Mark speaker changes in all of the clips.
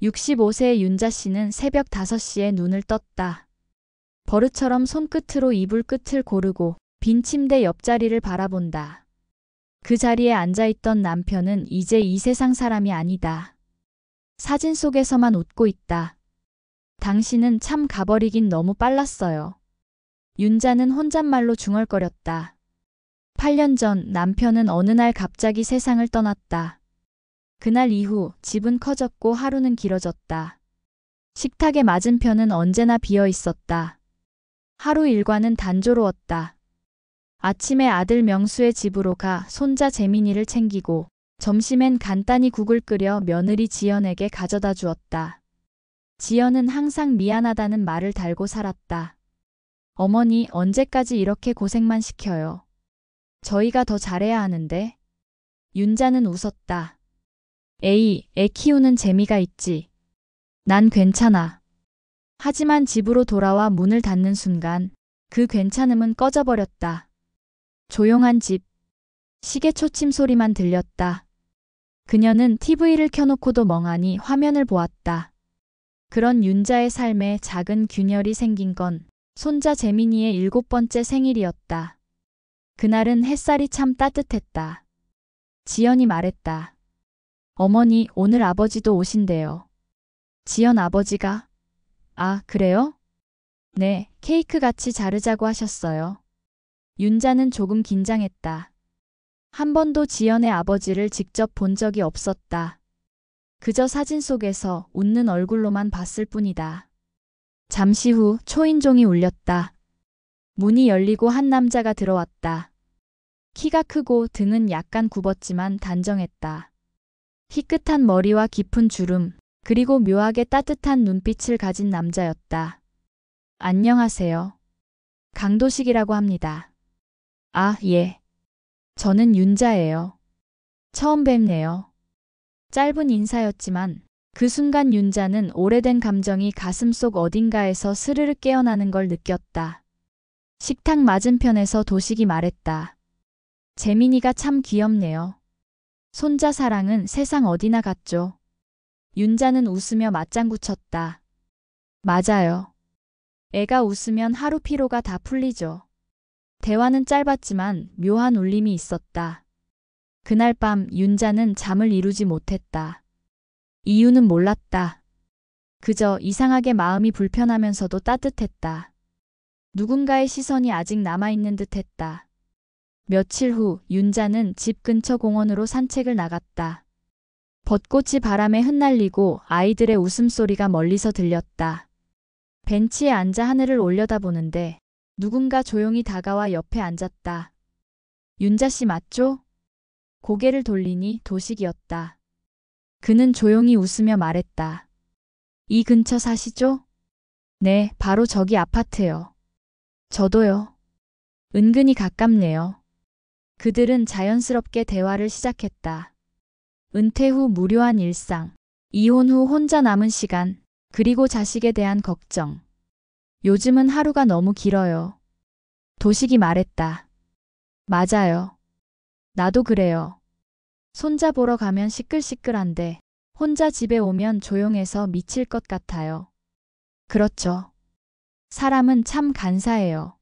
Speaker 1: 65세의 윤자 씨는 새벽 5시에 눈을 떴다. 버릇처럼 손끝으로 이불 끝을 고르고 빈 침대 옆자리를 바라본다. 그 자리에 앉아있던 남편은 이제 이 세상 사람이 아니다. 사진 속에서만 웃고 있다. 당신은 참 가버리긴 너무 빨랐어요. 윤자는 혼잣말로 중얼거렸다. 8년 전 남편은 어느 날 갑자기 세상을 떠났다. 그날 이후 집은 커졌고 하루는 길어졌다. 식탁의 맞은편은 언제나 비어 있었다. 하루 일과는 단조로웠다. 아침에 아들 명수의 집으로 가 손자 재민이를 챙기고 점심엔 간단히 국을 끓여 며느리 지연에게 가져다 주었다. 지연은 항상 미안하다는 말을 달고 살았다. 어머니 언제까지 이렇게 고생만 시켜요. 저희가 더 잘해야 하는데. 윤자는 웃었다. 에이, 애 키우는 재미가 있지. 난 괜찮아. 하지만 집으로 돌아와 문을 닫는 순간 그 괜찮음은 꺼져버렸다. 조용한 집. 시계 초침 소리만 들렸다. 그녀는 TV를 켜놓고도 멍하니 화면을 보았다. 그런 윤자의 삶에 작은 균열이 생긴 건 손자 재민이의 7번째 생일이었다. 그날은 햇살이 참 따뜻했다. 지연이 말했다. 어머니, 오늘 아버지도 오신대요. 지연 아버지가? 아, 그래요? 네, 케이크 같이 자르자고 하셨어요. 윤자는 조금 긴장했다. 한 번도 지연의 아버지를 직접 본 적이 없었다. 그저 사진 속에서 웃는 얼굴로만 봤을 뿐이다. 잠시 후 초인종이 울렸다. 문이 열리고 한 남자가 들어왔다. 키가 크고 등은 약간 굽었지만 단정했다. 희끗한 머리와 깊은 주름, 그리고 묘하게 따뜻한 눈빛을 가진 남자였다. 안녕하세요. 강도식이라고 합니다. 아, 예. 저는 윤자예요. 처음 뵙네요. 짧은 인사였지만 그 순간 윤자는 오래된 감정이 가슴속 어딘가에서 스르르 깨어나는 걸 느꼈다. 식탁 맞은편에서 도식이 말했다. 재민이가 참 귀엽네요. 손자 사랑은 세상 어디나 같죠. 윤자는 웃으며 맞장구 쳤다. 맞아요. 애가 웃으면 하루 피로가 다 풀리죠. 대화는 짧았지만 묘한 울림이 있었다. 그날 밤 윤자는 잠을 이루지 못했다. 이유는 몰랐다. 그저 이상하게 마음이 불편하면서도 따뜻했다. 누군가의 시선이 아직 남아있는 듯했다. 며칠 후 윤자는 집 근처 공원으로 산책을 나갔다. 벚꽃이 바람에 흩날리고 아이들의 웃음소리가 멀리서 들렸다. 벤치에 앉아 하늘을 올려다보는데 누군가 조용히 다가와 옆에 앉았다. 윤자 씨 맞죠? 고개를 돌리니 도식이었다. 그는 조용히 웃으며 말했다. 이 근처 사시죠? 네, 바로 저기 아파트요. 저도요. 은근히 가깝네요. 그들은 자연스럽게 대화를 시작했다. 은퇴 후 무료한 일상, 이혼 후 혼자 남은 시간, 그리고 자식에 대한 걱정. 요즘은 하루가 너무 길어요. 도식이 말했다. 맞아요. 나도 그래요. 손자 보러 가면 시끌시끌한데 혼자 집에 오면 조용해서 미칠 것 같아요. 그렇죠. 사람은 참 간사해요.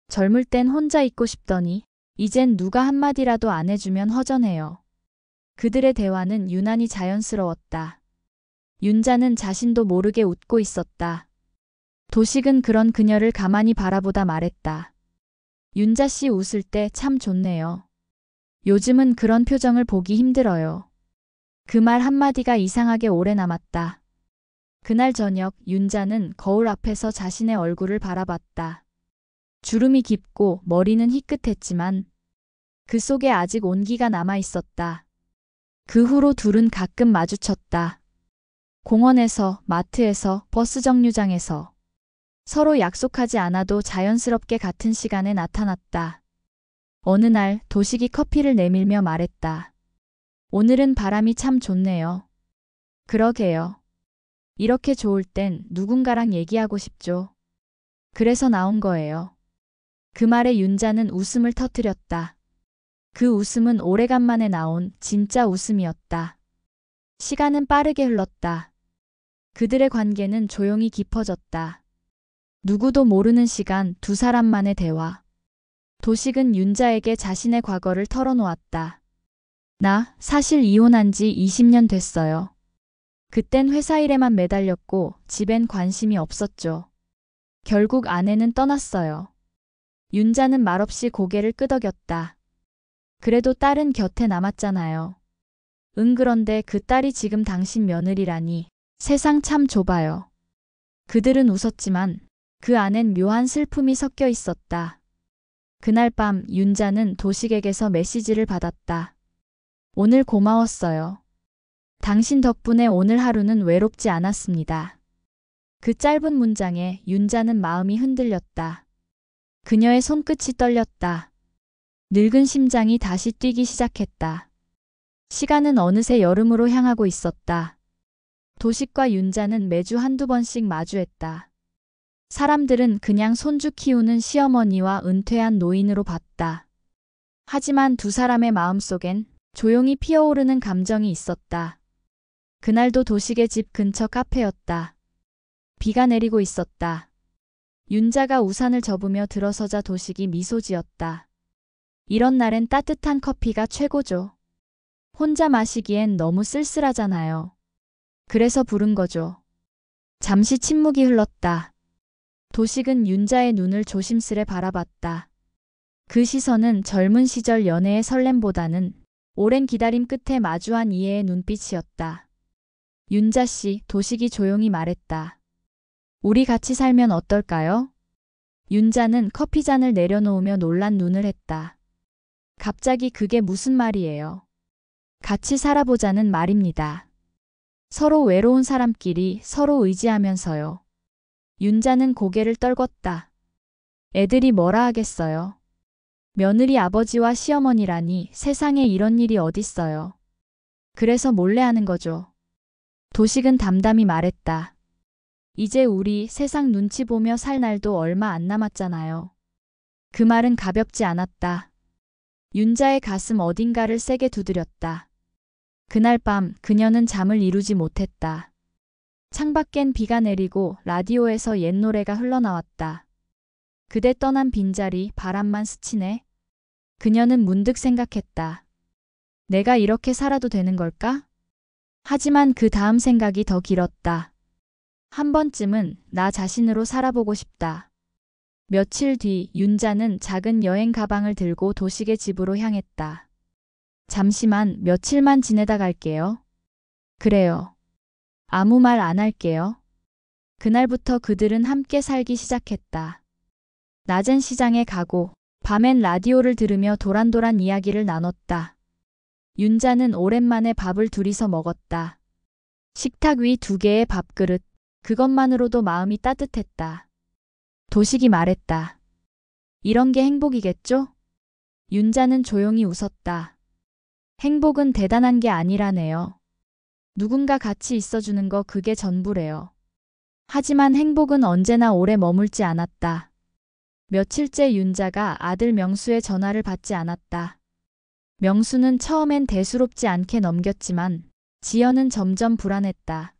Speaker 1: 젊을 땐 혼자 있고 싶더니 이젠 누가 한마디라도 안 해주면 허전해요. 그들의 대화는 유난히 자연스러웠다. 윤자는 자신도 모르게 웃고 있었다. 도식은 그런 그녀를 가만히 바라보다 말했다. 윤자 씨 웃을 때 참 좋네요. 요즘은 그런 표정을 보기 힘들어요. 그 말 한마디가 이상하게 오래 남았다. 그날 저녁 윤자는 거울 앞에서 자신의 얼굴을 바라봤다. 주름이 깊고 머리는 희끗했지만 그 속에 아직 온기가 남아 있었다. 그 후로 둘은 가끔 마주쳤다. 공원에서, 마트에서, 버스 정류장에서. 서로 약속하지 않아도 자연스럽게 같은 시간에 나타났다. 어느 날 도식이 커피를 내밀며 말했다. 오늘은 바람이 참 좋네요. 그러게요. 이렇게 좋을 땐 누군가랑 얘기하고 싶죠. 그래서 나온 거예요. 그 말에 윤자는 웃음을 터뜨렸다. 그 웃음은 오래간만에 나온 진짜 웃음이었다. 시간은 빠르게 흘렀다. 그들의 관계는 조용히 깊어졌다. 누구도 모르는 시간 두 사람만의 대화. 도식은 윤자에게 자신의 과거를 털어놓았다. 나 사실 이혼한 지 20년 됐어요. 그땐 회사 일에만 매달렸고 집엔 관심이 없었죠. 결국 아내는 떠났어요. 윤자는 말없이 고개를 끄덕였다. 그래도 딸은 곁에 남았잖아요. 응, 그런데 그 딸이 지금 당신 며느리라니 세상 참 좁아요. 그들은 웃었지만 그 안엔 묘한 슬픔이 섞여 있었다. 그날 밤 윤자는 도식에게서 메시지를 받았다. 오늘 고마웠어요. 당신 덕분에 오늘 하루는 외롭지 않았습니다. 그 짧은 문장에 윤자는 마음이 흔들렸다. 그녀의 손끝이 떨렸다. 늙은 심장이 다시 뛰기 시작했다. 시간은 어느새 여름으로 향하고 있었다. 도식과 윤자는 매주 한두 번씩 마주했다. 사람들은 그냥 손주 키우는 시어머니와 은퇴한 노인으로 봤다. 하지만 두 사람의 마음속엔 조용히 피어오르는 감정이 있었다. 그날도 도식의 집 근처 카페였다. 비가 내리고 있었다. 윤자가 우산을 접으며 들어서자 도식이 미소 지었다. 이런 날엔 따뜻한 커피가 최고죠. 혼자 마시기엔 너무 쓸쓸하잖아요. 그래서 부른 거죠. 잠시 침묵이 흘렀다. 도식은 윤자의 눈을 조심스레 바라봤다. 그 시선은 젊은 시절 연애의 설렘보다는 오랜 기다림 끝에 마주한 이해의 눈빛이었다. 윤자 씨, 도식이 조용히 말했다. 우리 같이 살면 어떨까요? 윤자는 커피잔을 내려놓으며 놀란 눈을 했다. 갑자기 그게 무슨 말이에요? 같이 살아보자는 말입니다. 서로 외로운 사람끼리 서로 의지하면서요. 윤자는 고개를 떨궜다. 애들이 뭐라 하겠어요? 며느리 아버지와 시어머니라니 세상에 이런 일이 어딨어요. 그래서 몰래 하는 거죠. 도식은 담담히 말했다. 이제 우리 세상 눈치 보며 살 날도 얼마 안 남았잖아요. 그 말은 가볍지 않았다. 윤자의 가슴 어딘가를 세게 두드렸다. 그날 밤 그녀는 잠을 이루지 못했다. 창밖엔 비가 내리고 라디오에서 옛 노래가 흘러나왔다. 그대 떠난 빈자리 바람만 스치네. 그녀는 문득 생각했다. 내가 이렇게 살아도 되는 걸까? 하지만 그 다음 생각이 더 길었다. 한 번쯤은 나 자신으로 살아보고 싶다. 며칠 뒤 윤자는 작은 여행 가방을 들고 도식의 집으로 향했다. 잠시만 며칠만 지내다 갈게요. 그래요. 아무 말 안 할게요. 그날부터 그들은 함께 살기 시작했다. 낮엔 시장에 가고 밤엔 라디오를 들으며 도란도란 이야기를 나눴다. 윤자는 오랜만에 밥을 둘이서 먹었다. 식탁 위 2개의 밥그릇, 그것만으로도 마음이 따뜻했다. 도식이 말했다. 이런 게 행복이겠죠? 윤자는 조용히 웃었다. 행복은 대단한 게 아니라네요. 누군가 같이 있어주는 거 그게 전부래요. 하지만 행복은 언제나 오래 머물지 않았다. 며칠째 윤자가 아들 명수의 전화를 받지 않았다. 명수는 처음엔 대수롭지 않게 넘겼지만 지연은 점점 불안했다.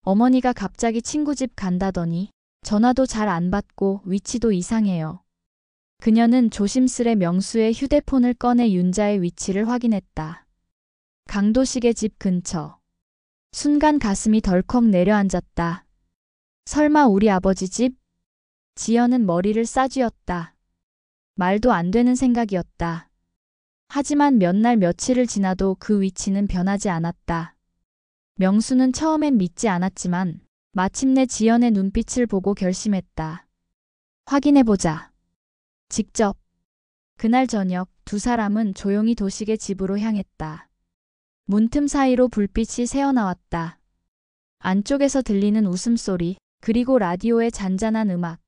Speaker 1: 어머니가 갑자기 친구 집 간다더니 전화도 잘 안 받고 위치도 이상해요. 그녀는 조심스레 명수의 휴대폰을 꺼내 윤자의 위치를 확인했다. 강도식의 집 근처. 순간 가슴이 덜컥 내려앉았다. 설마 우리 아버지 집? 지연은 머리를 싸쥐었다. 말도 안 되는 생각이었다. 하지만 몇 날 며칠을 지나도 그 위치는 변하지 않았다. 명수는 처음엔 믿지 않았지만 마침내 지연의 눈빛을 보고 결심했다. 확인해보자. 직접. 그날 저녁 두 사람은 조용히 도식의 집으로 향했다. 문틈 사이로 불빛이 새어나왔다. 안쪽에서 들리는 웃음소리, 그리고 라디오의 잔잔한 음악.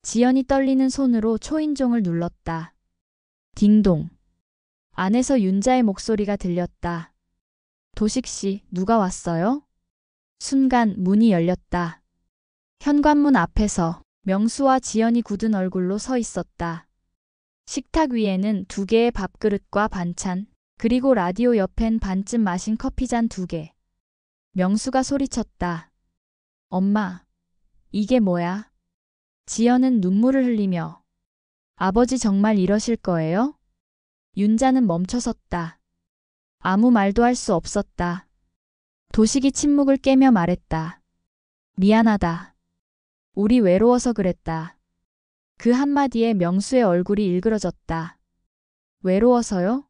Speaker 1: 지연이 떨리는 손으로 초인종을 눌렀다. 딩동. 안에서 윤자의 목소리가 들렸다. 도식 씨, 누가 왔어요? 순간 문이 열렸다. 현관문 앞에서 명수와 지연이 굳은 얼굴로 서 있었다. 식탁 위에는 2개의 밥그릇과 반찬, 그리고 라디오 옆엔 반쯤 마신 커피잔 2개. 명수가 소리쳤다. 엄마, 이게 뭐야? 지연은 눈물을 흘리며 아버지 정말 이러실 거예요? 윤자는 멈춰섰다. 아무 말도 할 수 없었다. 도식이 침묵을 깨며 말했다. 미안하다. 우리 외로워서 그랬다. 그 한마디에 명수의 얼굴이 일그러졌다. 외로워서요?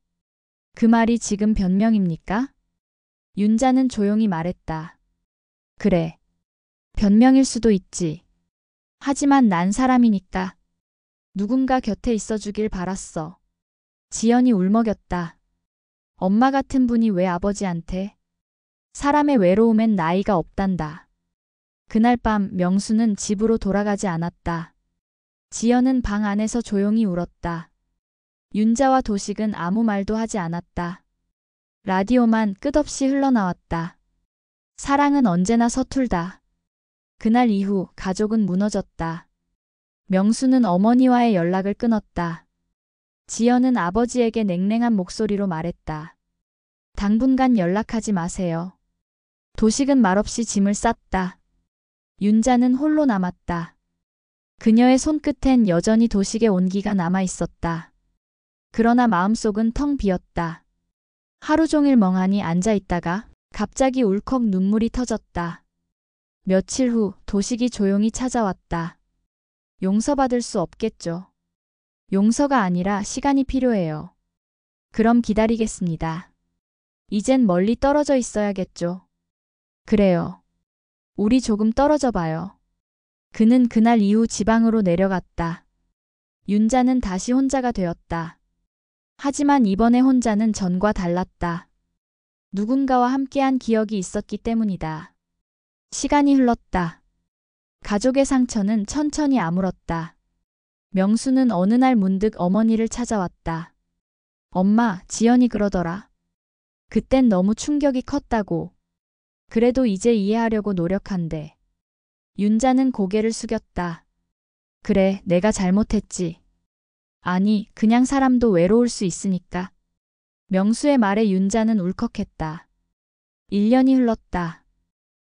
Speaker 1: 그 말이 지금 변명입니까? 윤자는 조용히 말했다. 그래. 변명일 수도 있지. 하지만 난 사람이니까. 누군가 곁에 있어주길 바랐어. 지연이 울먹였다. 엄마 같은 분이 왜 아버지한테? 사람의 외로움엔 나이가 없단다. 그날 밤 명수는 집으로 돌아가지 않았다. 지연은 방 안에서 조용히 울었다. 윤자와 도식은 아무 말도 하지 않았다. 라디오만 끝없이 흘러나왔다. 사랑은 언제나 서툴다. 그날 이후 가족은 무너졌다. 명수는 어머니와의 연락을 끊었다. 지연은 아버지에게 냉랭한 목소리로 말했다. 당분간 연락하지 마세요. 도식은 말없이 짐을 쌌다. 윤자는 홀로 남았다. 그녀의 손끝엔 여전히 도식의 온기가 남아 있었다. 그러나 마음속은 텅 비었다. 하루 종일 멍하니 앉아 있다가 갑자기 울컥 눈물이 터졌다. 며칠 후 도식이 조용히 찾아왔다. 용서받을 수 없겠죠. 용서가 아니라 시간이 필요해요. 그럼 기다리겠습니다. 이젠 멀리 떨어져 있어야겠죠. 그래요. 우리 조금 떨어져 봐요. 그는 그날 이후 지방으로 내려갔다. 윤자는 다시 혼자가 되었다. 하지만 이번에 혼자는 전과 달랐다. 누군가와 함께한 기억이 있었기 때문이다. 시간이 흘렀다. 가족의 상처는 천천히 아물었다. 명수는 어느 날 문득 어머니를 찾아왔다. 엄마, 지연이 그러더라. 그땐 너무 충격이 컸다고. 그래도 이제 이해하려고 노력한대. 윤자는 고개를 숙였다. 그래, 내가 잘못했지. 아니, 그냥 사람도 외로울 수 있으니까. 명수의 말에 윤자는 울컥했다. 1년이 흘렀다.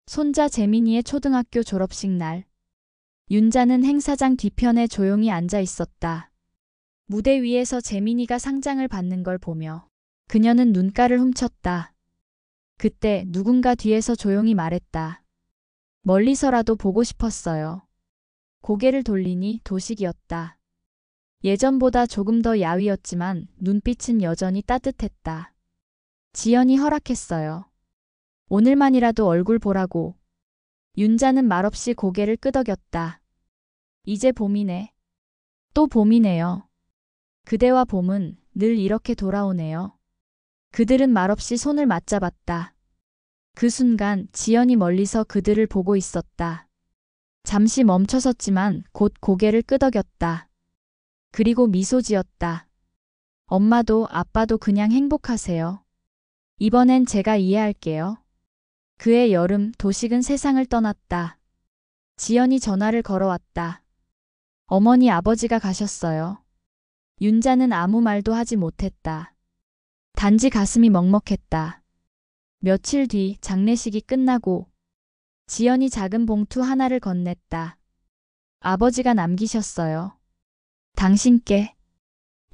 Speaker 1: 손자 재민이의 초등학교 졸업식 날. 윤자는 행사장 뒤편에 조용히 앉아 있었다. 무대 위에서 재민이가 상장을 받는 걸 보며 그녀는 눈가를 훔쳤다. 그때 누군가 뒤에서 조용히 말했다. 멀리서라도 보고 싶었어요. 고개를 돌리니 도식이었다. 예전보다 조금 더 야위었지만 눈빛은 여전히 따뜻했다. 지연이 허락했어요. 오늘만이라도 얼굴 보라고. 윤자는 말없이 고개를 끄덕였다. 이제 봄이네. 또 봄이네요. 그대와 봄은 늘 이렇게 돌아오네요. 그들은 말없이 손을 맞잡았다. 그 순간 지연이 멀리서 그들을 보고 있었다. 잠시 멈춰섰지만 곧 고개를 끄덕였다. 그리고 미소 지었다. 엄마도 아빠도 그냥 행복하세요. 이번엔 제가 이해할게요. 그해 여름 도식은 세상을 떠났다. 지연이 전화를 걸어왔다. 어머니 아버지가 가셨어요. 윤자는 아무 말도 하지 못했다. 단지 가슴이 먹먹했다. 며칠 뒤 장례식이 끝나고 지연이 작은 봉투 하나를 건넸다. 아버지가 남기셨어요. 당신께.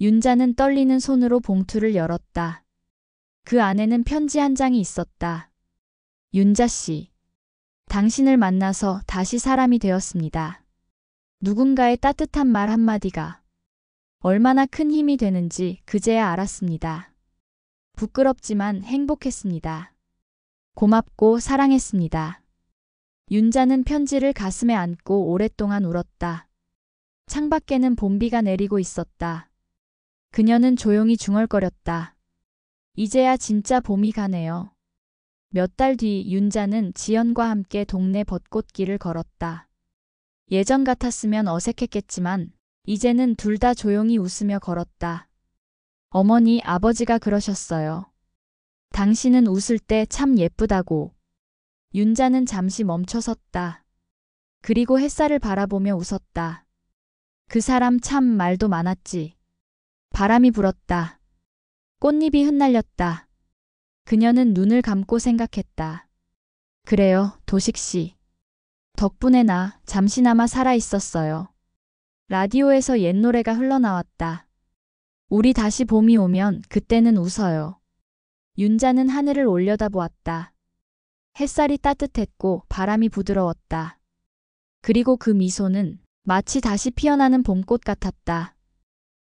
Speaker 1: 윤자는 떨리는 손으로 봉투를 열었다. 그 안에는 편지 한 장이 있었다. 윤자 씨. 당신을 만나서 다시 사람이 되었습니다. 누군가의 따뜻한 말 한마디가 얼마나 큰 힘이 되는지 그제야 알았습니다. 부끄럽지만 행복했습니다. 고맙고 사랑했습니다. 윤자는 편지를 가슴에 안고 오랫동안 울었다. 창밖에는 봄비가 내리고 있었다. 그녀는 조용히 중얼거렸다. 이제야 진짜 봄이 가네요. 몇 달 뒤 윤자는 지연과 함께 동네 벚꽃길을 걸었다. 예전 같았으면 어색했겠지만 이제는 둘 다 조용히 웃으며 걸었다. 어머니, 아버지가 그러셨어요. 당신은 웃을 때 참 예쁘다고. 윤자는 잠시 멈춰섰다. 그리고 햇살을 바라보며 웃었다. 그 사람 참 말도 많았지. 바람이 불었다. 꽃잎이 흩날렸다. 그녀는 눈을 감고 생각했다. 그래요, 도식 씨. 덕분에 나 잠시나마 살아 있었어요. 라디오에서 옛 노래가 흘러나왔다. 우리 다시 봄이 오면 그때는 웃어요. 윤자는 하늘을 올려다보았다. 햇살이 따뜻했고 바람이 부드러웠다. 그리고 그 미소는 마치 다시 피어나는 봄꽃 같았다.